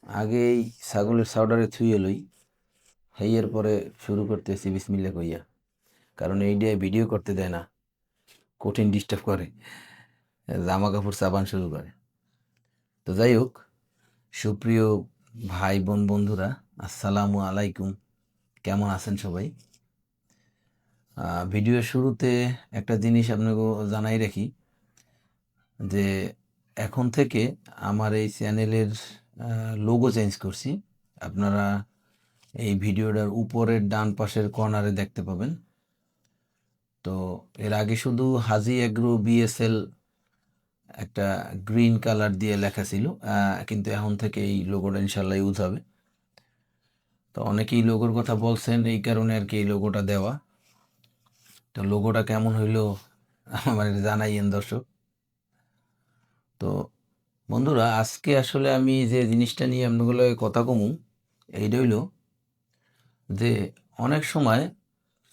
আগে এই ছাগলের সাউডারে থুয়ে লই, হেইয়ের পরে শুরু করতেছি বিসমিল্লা কইয়া, কারণ এই দিয়ে ভিডিও করতে দেয় না, কঠিন ডিস্টার্ব করে, জামা কাপড় চাবান শুরু করে। তো যাই হোক, সুপ্রিয় ভাই বোন বন্ধুরা, আসসালামু আলাইকুম। কেমন আছেন সবাই? ভিডিওর শুরুতে একটা জিনিস আপনাকে জানাই রাখি যে এখন থেকে আমার এই চ্যানেলের লোগো চেঞ্জ করছি। আপনারা এই ভিডিওটার উপরের ডান পাশের কর্নারে দেখতে পাবেন। তো এর আগে শুধু হাজি এগ্রো বিএসএল একটা গ্রিন কালার দিয়ে লেখা ছিল, কিন্তু এখন থেকে এই লোগোটা ইনশাল্লাহ ইউজ হবে। তো অনেকেই লোগোর কথা বলছেন, এই কারণে আর কি এই লোগোটা দেওয়া। তো লোগোটা কেমন হইলো আমার জানাইয়েন দর্শক। তো বন্ধুরা, আজকে আসলে আমি যে জিনিসটা নিয়ে আপনাগুলো কথা কমু, এইটা হইল যে অনেক সময়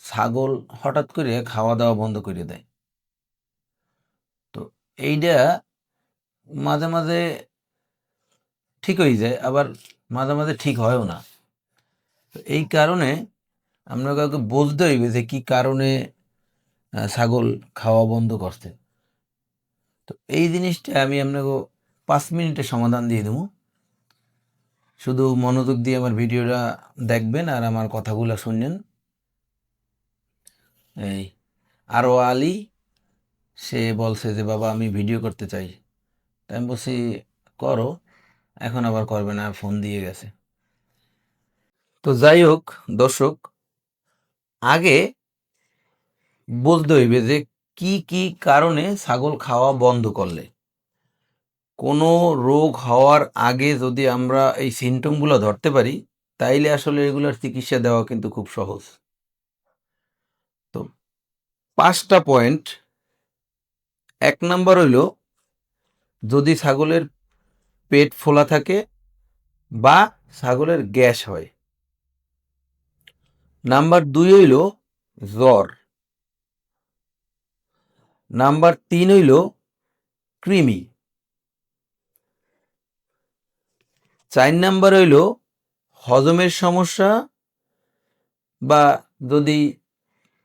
ছাগল হঠাৎ করে খাওয়া দাওয়া বন্ধ করে দেয়। তো এইটা মাঝে মাঝে ঠিক হয়ে যায়, আবার মাঝে মাঝে ঠিক হয়ও না। তো এই কারণে আমরা কাউকে বলতে হইবে যে কি কারণে ছাগল খাওয়া বন্ধ করছে। তো এই জিনিসটা আমি আপনাকে 5 মিনিটে সমাধান দিয়ে দেবো। শুধু মনোযোগ দিয়ে আমার ভিডিওটা দেখবেন আর আমার কথাগুলো শুনবেন। এই আরও আলী সে বলছে যে বাবা আমি ভিডিও করতে চাই। তাই আমি বলছি করো, এখন আবার করবে না, ফোন দিয়ে গেছে। তো যাই হোক দর্শক, আগে বলতে হইবে যে কি কি কারণে ছাগল খাওয়া বন্ধ করলে। কোনো রোগ হওয়ার আগে যদি আমরা এই সিমটমগুলো ধরতে পারি, তাইলে আসলে এগুলোর চিকিৎসা দেওয়া কিন্তু খুব সহজ। তো 5টা পয়েন্ট। 1 নম্বর হইল যদি ছাগলের পেট ফোলা থাকে বা ছাগলের গ্যাস হয়। নাম্বার 2 হইল জ্বর। নাম্বার 3 হইল কৃমি। 4 নাম্বার হইল হজমের সমস্যা বা যদি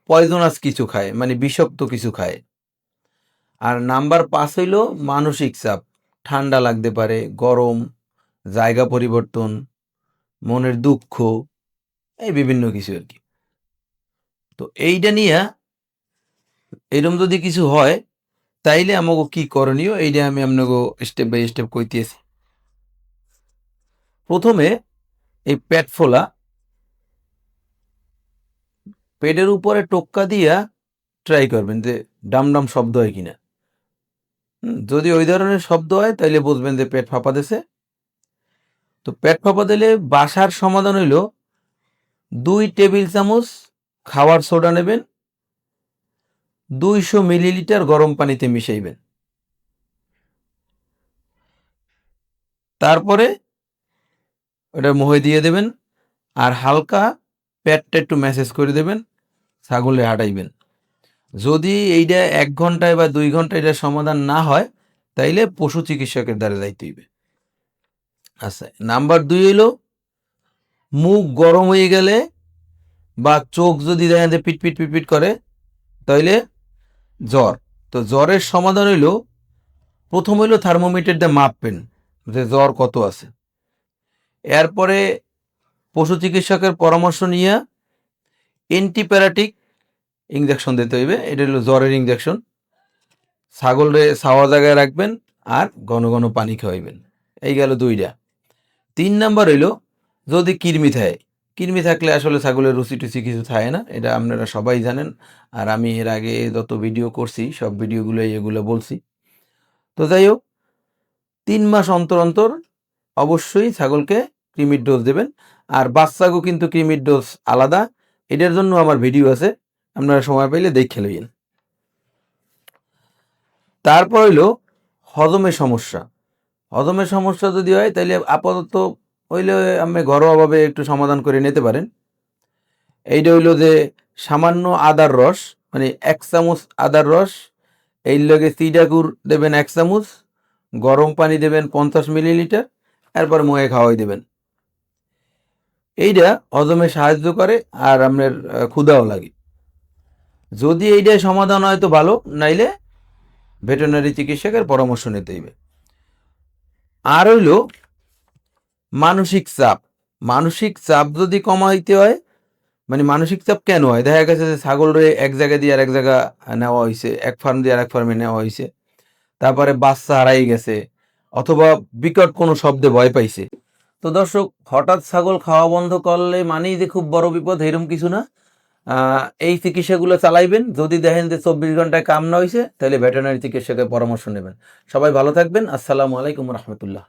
পয়জনাস কিছু খায়, মানে বিষাক্ত কিছু খায়। আর নাম্বার 5 হইল মানসিক চাপ, ঠান্ডা লাগতে পারে, গরম, জায়গা পরিবর্তন, মনের দুঃখ, এই বিভিন্ন কিছু আর কি। তো এইটা নিয়ে এরকম যদি কিছু হয় তাইলে আমাকে কি করণীয়, এইটা আমি আপনাকে স্টেপ বাই স্টেপ কইতেছি। প্রথমে এই পেট ফোলা, পেটের উপরে টোক্কা দিয়া ট্রাই করবেন যে ডাম ডাম শব্দ হয় কিনা। যদি ওই ধরনের শব্দ হয় তাইলে বুঝবেন যে পেট ফাঁপা দিছে। তো পেট ফাঁপা দিলে বাসার সমাধান হইল 2 টেবিল চামচ খাওয়ার সোডা নেবেন, 200 মিলিলিটার গরম পানিতে মিশাইবেন। তারপরে ওটা মুখে দিয়ে দেবেন আর হালকা পেটটা একটু ম্যাসেজ করে দেবেন, ছাগলে হাঁটাইবেন। যদি এইটা 1 ঘন্টায় বা 2 ঘন্টায় এটা সমাধান না হয় তাইলে পশু চিকিৎসকের দ্বারা যাইতে হইবে। আচ্ছা, নাম্বার 2 হইল মুখ গরম হয়ে গেলে বা চোখ যদি দেখা যায় পিটপিট পিটপিট করে তাইলে জ্বর। তো জ্বরের সমাধান হইল প্রথম হইল থার্মোমিটার দিয়ে মাপবেন যে জ্বর কত আছে। এরপরে পশু চিকিৎসকের পরামর্শ নিয়ে অ্যান্টিপ্যারাটিক ইঞ্জেকশন দিতে হইবে। এটা হলো জ্বরের ইঞ্জেকশন। ছাগলে ছাওয়া জায়গায় রাখবেন আর ঘন ঘন পানি খাওয়াইবেন। এই গেল 2টা। 3 নাম্বার হইল যদি কৃমি থাকে। কৃমি থাকলে আসলে ছাগলের রুচি টুচি কিছু থাকে না, এটা আপনারা সবাই জানেন। আর আমি এর আগে যত ভিডিও করছি সব ভিডিওগুলোই এগুলো বলছি। তো যাই হোক, 3 মাস অন্তর অন্তর অবশ্যই ছাগলকে কৃমির ডোজ দেবেন। আর বাচ্চাকেও কিন্তু কৃমির ডোজ আলাদা, এটার জন্য আমার ভিডিও আছে, আপনারা সময় পাইলে দেখে লইয়েন। তারপর হইল হজমের সমস্যা। হজমের সমস্যা যদি হয় তাহলে আপাতত হইলে আপনি ঘরোয়াভাবে একটু সমাধান করে নিতে পারেন। এইটা হইল যে সামান্য আদার রস, মানে 1 চামচ আদার রস, এই লগে চিটাগুড় দেবেন 1 চামচ, গরম পানি দেবেন 50 মিলিলিটার, এরপর মুখে খাওয়াই দেবেন। এইটা হজমে সাহায্য করে আর আপনার ক্ষুধাও লাগে। যদি এইটাই সমাধান হয় তো ভালো, নাইলে ভেটেরিনারি চিকিৎসকের পরামর্শ নিতে হইবে। আর হইল মানসিক চাপ। মানসিক চাপ যদি কমাইতে হয়, মানে মানসিক চাপ কেন হয়? দেখা গেছে যে ছাগলরে এক জায়গা দিয়ে আরেক জায়গা নেওয়া হয়েছে, এক ফার্ম দিয়ে আরেক ফার্মে নেওয়া হয়েছে, তারপরে বাচ্চা হারাই গেছে, অথবা বিকট কোনো শব্দে ভয় পাইছে। তো দর্শক, হঠাৎ ছাগল খাওয়া বন্ধ করলে মানেই যে খুব বড় বিপদ, এরকম কিছু না। এই চিকিৎসাগুলো চালাইবেন। যদি দেখেন যে 24 ঘন্টায় কাম না হয়েছে, তাহলে ভেটেরিনারি চিকিৎসকের পরামর্শ নেবেন। সবাই ভালো থাকবেন। আসসালামু আলাইকুম রহমতুল্লাহ।